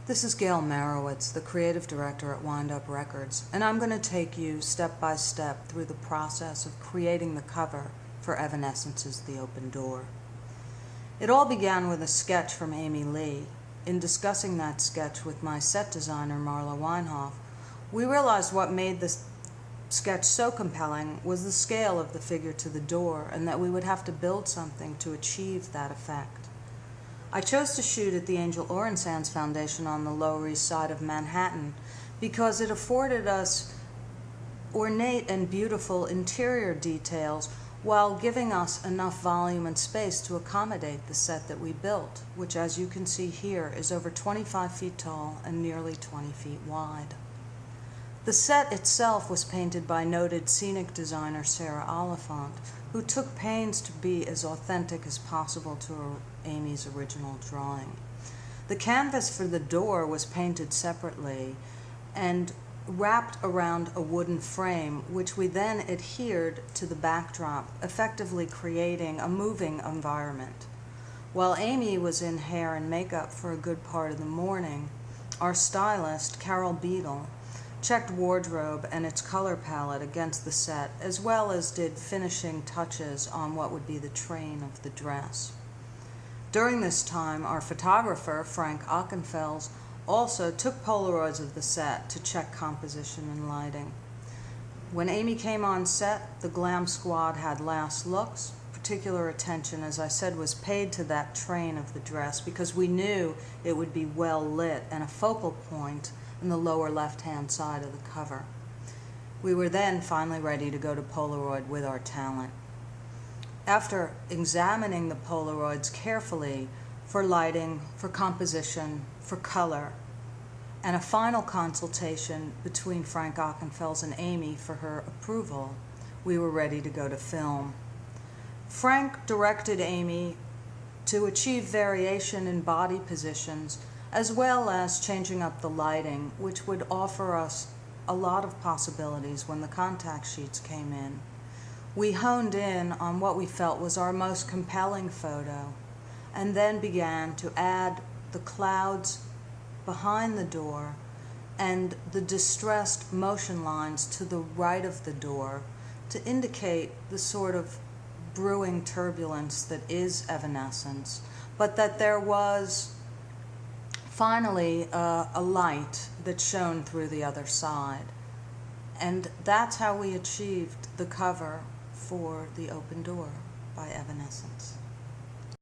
This is Gail Marowitz, the creative director at Wind Up Records, and I'm going to take you step by step through the process of creating the cover for Evanescence's The Open Door. It all began with a sketch from Amy Lee. In discussing that sketch with my set designer, Marla Weinhoff, we realized what made the sketch so compelling was the scale of the figure to the door, and that we would have to build something to achieve that effect. I chose to shoot at the Angel Oren Sands Foundation on the Lower East Side of Manhattan because it afforded us ornate and beautiful interior details while giving us enough volume and space to accommodate the set that we built, which, as you can see here, is over 25 feet tall and nearly 20 feet wide. The set itself was painted by noted scenic designer Sarah Oliphant, who took pains to be as authentic as possible to Amy's original drawing. The canvas for the door was painted separately and wrapped around a wooden frame, which we then adhered to the backdrop, effectively creating a moving environment. While Amy was in hair and makeup for a good part of the morning, our stylist, Carol Beadle, checked wardrobe and its color palette against the set, as well as did finishing touches on what would be the train of the dress. During this time, our photographer, Frank Ockenfels, also took Polaroids of the set to check composition and lighting. When Amy came on set, the glam squad had last looks. Particular attention, as I said, was paid to that train of the dress because we knew it would be well lit and a focal point in the lower left-hand side of the cover. We were then finally ready to go to Polaroid with our talent. After examining the Polaroids carefully for lighting, for composition, for color, and a final consultation between Frank Ockenfels and Amy for her approval, we were ready to go to film. Frank directed Amy to achieve variation in body positions as well as changing up the lighting, which would offer us a lot of possibilities when the contact sheets came in. We honed in on what we felt was our most compelling photo, and then began to add the clouds behind the door and the distressed motion lines to the right of the door to indicate the sort of brewing turbulence that is Evanescence, but that there was finally a light that shone through the other side. And that's how we achieved the cover for The Open Door by Evanescence.